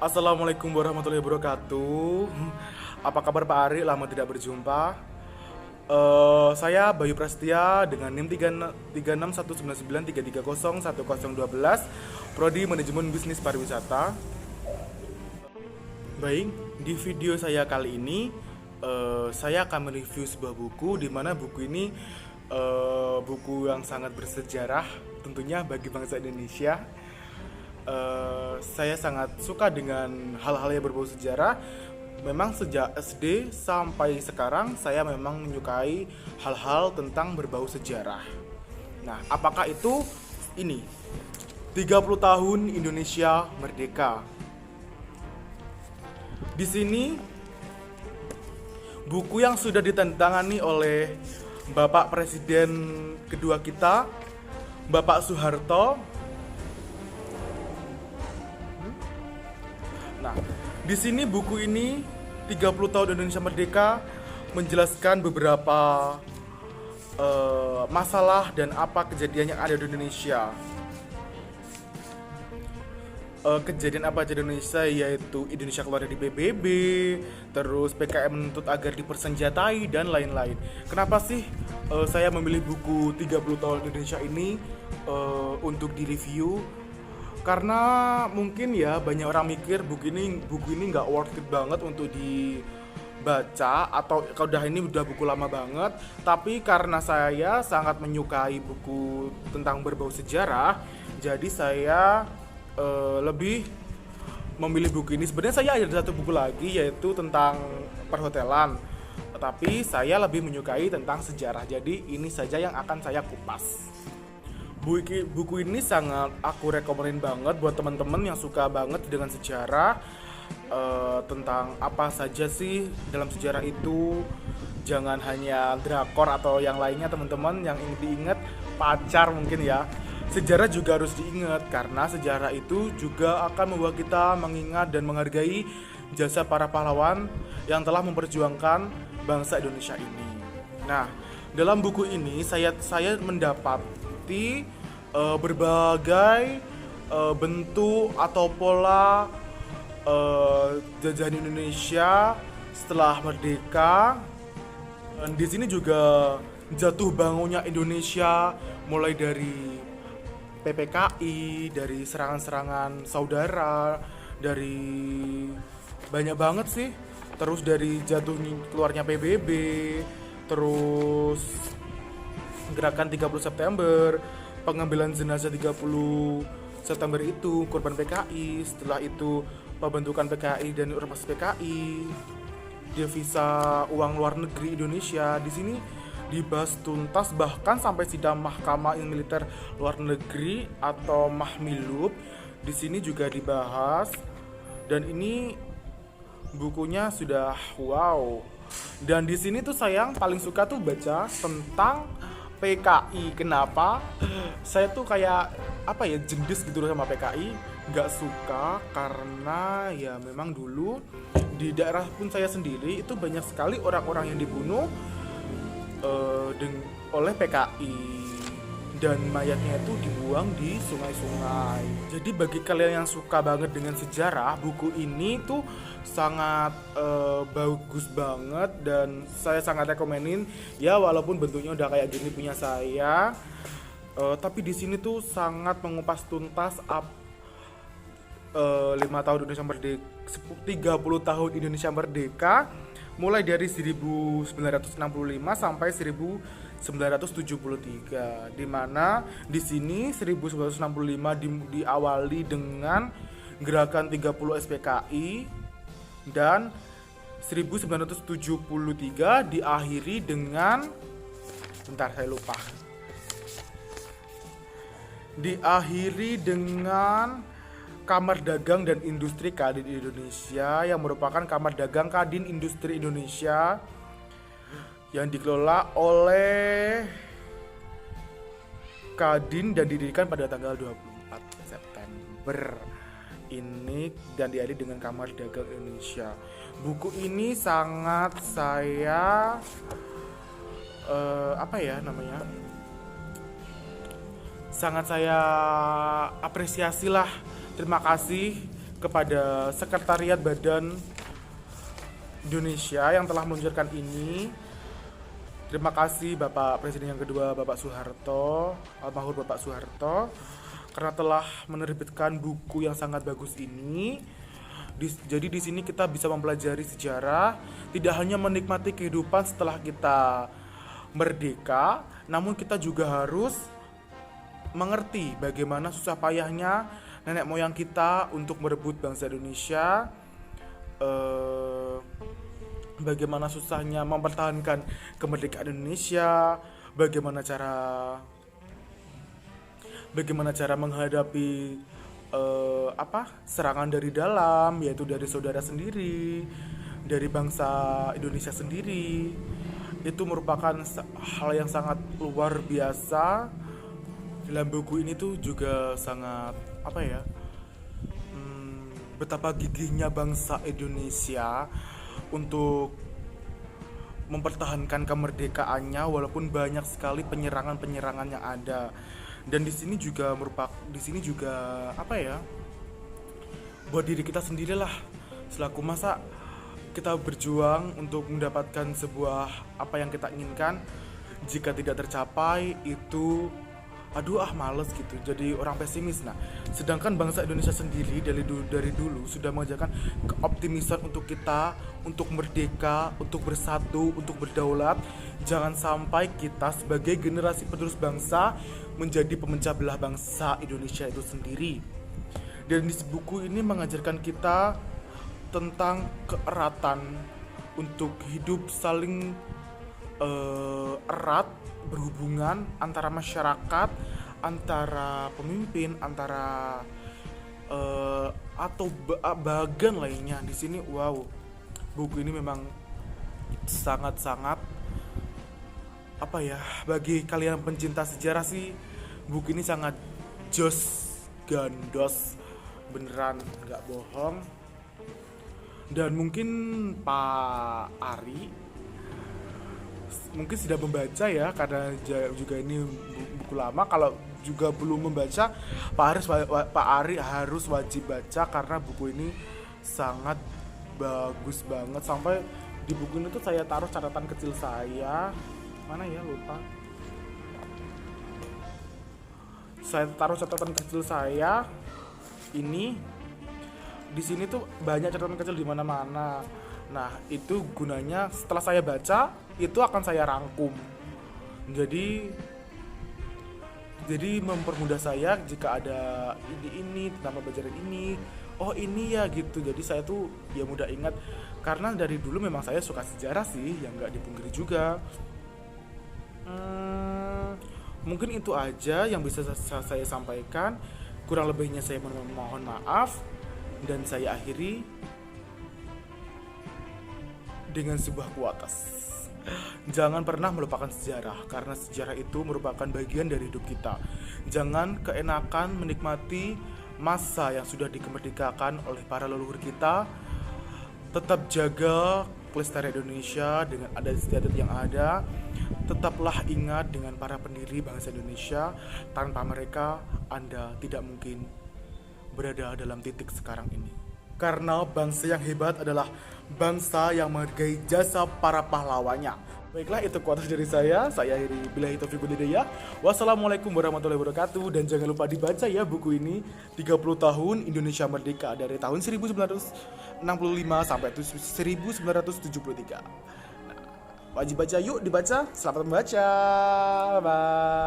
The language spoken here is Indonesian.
Assalamualaikum warahmatullahi wabarakatuh. Apa kabar Pak Ari? Lama tidak berjumpa. Saya Bayu Prasetya dengan NIM 361993301012, Prodi Manajemen Bisnis Pariwisata. Baik, di video saya kali ini saya akan mereview sebuah buku di mana buku ini buku yang sangat bersejarah tentunya bagi bangsa Indonesia. Saya sangat suka dengan hal-hal yang berbau sejarah. Memang sejak SD sampai sekarang saya memang menyukai hal-hal tentang berbau sejarah. Nah, apakah itu ini 30 tahun Indonesia Merdeka. Di sini buku yang sudah ditandatangani oleh Bapak Presiden kedua kita, Bapak Soeharto. Nah, di sini buku ini 30 tahun Indonesia Merdeka menjelaskan beberapa masalah dan apa kejadian yang ada di Indonesia. Kejadian apa aja di Indonesia, yaitu Indonesia keluar dari PBB, terus PKM menuntut agar dipersenjatai dan lain-lain. Kenapa sih saya memilih buku 30 tahun Indonesia ini untuk direview? Karena mungkin ya banyak orang mikir buku ini nggak worth it banget untuk dibaca, atau kalau ini udah buku lama banget. Tapi karena saya sangat menyukai buku tentang berbau sejarah, jadi saya lebih memilih buku ini. Sebenarnya saya ada satu buku lagi yaitu tentang perhotelan, tapi saya lebih menyukai tentang sejarah. Jadi ini saja yang akan saya kupas. Buku ini sangat aku rekomenin banget buat teman-teman yang suka banget dengan sejarah, tentang apa saja sih dalam sejarah itu. Jangan hanya drakor atau yang lainnya teman-teman, yang ingin diingat pacar mungkin ya. Sejarah juga harus diingat karena sejarah itu juga akan membawa kita mengingat dan menghargai jasa para pahlawan yang telah memperjuangkan bangsa Indonesia ini. Nah, dalam buku ini saya mendapati berbagai bentuk atau pola jajahan Indonesia setelah merdeka. Dan di sini juga jatuh bangunnya Indonesia, mulai dari PPKI, dari serangan-serangan saudara, dari banyak banget sih. Terus dari keluarnya PBB, terus gerakan 30 September, pengambilan jenazah 30 September itu, korban PKI, setelah itu pembentukan PKI dan ormas PKI, devisa uang luar negeri Indonesia. Di sini dibahas tuntas, bahkan sampai sidang Mahkamah Militer Luar Negeri atau Mahmilub. Di sini juga dibahas, dan ini bukunya sudah wow. Dan di sini tuh saya paling suka tuh baca tentang PKI. Kenapa? Saya tuh kayak apa ya, jendis gitu loh sama PKI. Nggak suka karena ya memang dulu di daerah pun saya sendiri itu banyak sekali orang-orang yang dibunuh oleh PKI, dan mayatnya itu dibuang di sungai-sungai. Jadi bagi kalian yang suka banget dengan sejarah, buku ini tuh sangat bagus banget dan saya sangat rekomenin. Ya walaupun bentuknya udah kayak gini punya saya, tapi di sini tuh sangat mengupas tuntas 5 tahun Indonesia Merdeka, 30 tahun Indonesia Merdeka, mulai dari 1965 sampai 1973, di mana di sini 1965 diawali dengan gerakan 30 SPKI dan 1973 diakhiri dengan diakhiri dengan Kamar Dagang dan Industri Kadin Indonesia, yang merupakan Kamar Dagang Kadin Industri Indonesia yang dikelola oleh Kadin dan didirikan pada tanggal 24 September ini dan diakhiri dengan Kamar Dagang Indonesia. Buku ini sangat saya apa ya namanya, sangat saya apresiasi lah. Terima kasih kepada Sekretariat Badan Indonesia yang telah meluncurkan ini. Terima kasih Bapak Presiden yang kedua, Bapak Soeharto, almarhum Bapak Soeharto, karena telah menerbitkan buku yang sangat bagus ini. Jadi di sini kita bisa mempelajari sejarah, tidak hanya menikmati kehidupan setelah kita merdeka, namun kita juga harus mengerti bagaimana susah payahnya nenek moyang kita untuk merebut bangsa Indonesia, bagaimana susahnya mempertahankan kemerdekaan Indonesia, bagaimana cara menghadapi serangan dari dalam, yaitu dari saudara sendiri, dari bangsa Indonesia sendiri. Itu merupakan hal yang sangat luar biasa. Dalam buku ini tuh juga sangat betapa gigihnya bangsa Indonesia untuk mempertahankan kemerdekaannya walaupun banyak sekali penyerangan-penyerangan yang ada. Dan di sini juga buat diri kita sendirilah selaku masa kita berjuang untuk mendapatkan sebuah apa yang kita inginkan, jika tidak tercapai itu males gitu, jadi orang pesimis. Nah, sedangkan bangsa Indonesia sendiri dari dulu sudah mengajarkan keoptimisan untuk kita, untuk merdeka, untuk bersatu, untuk berdaulat. Jangan sampai kita sebagai generasi penerus bangsa menjadi pemecah belah bangsa Indonesia itu sendiri. Dan di buku ini mengajarkan kita tentang keeratan untuk hidup saling erat berhubungan antara masyarakat, antara pemimpin, antara bagian lainnya. Di sini buku ini memang sangat-sangat bagi kalian pencinta sejarah sih, buku ini sangat jos, gandos, beneran nggak bohong. Dan mungkin Pak Ari mungkin sudah membaca ya, karena juga ini buku lama. Kalau juga belum membaca, Pak Ari harus wajib baca, karena buku ini sangat bagus banget. Sampai di buku ini tuh saya taruh catatan kecil saya, mana ya, lupa. Saya taruh catatan kecil saya ini di sini tuh banyak catatan kecil di mana-mana. Nah, itu gunanya setelah saya baca, itu akan saya rangkum. Jadi mempermudah saya jika ada ini tentang pembelajaran ini. Oh, ini ya gitu. Jadi saya tuh ya mudah ingat, karena dari dulu memang saya suka sejarah sih, yang nggak dipungkiri juga. Mungkin itu aja yang bisa saya sampaikan. Kurang lebihnya saya mohon maaf, dan saya akhiri dengan sebuah kuotas. Jangan pernah melupakan sejarah, karena sejarah itu merupakan bagian dari hidup kita. Jangan keenakan menikmati masa yang sudah dikemerdekakan oleh para leluhur kita. Tetap jaga kelestarian Indonesia dengan adat istiadat yang ada. Tetaplah ingat dengan para pendiri bangsa Indonesia. Tanpa mereka, Anda tidak mungkin berada dalam titik sekarang ini. Karena bangsa yang hebat adalah bangsa yang menghargai jasa para pahlawannya. Baiklah, itu kuotas dari saya akhiri. Billahi taufiq wal hidayah. Wassalamualaikum warahmatullahi wabarakatuh. Dan jangan lupa dibaca ya buku ini, 30 tahun Indonesia Merdeka dari tahun 1965 sampai 1973. Wajib baca, yuk dibaca. Selamat membaca. Bye.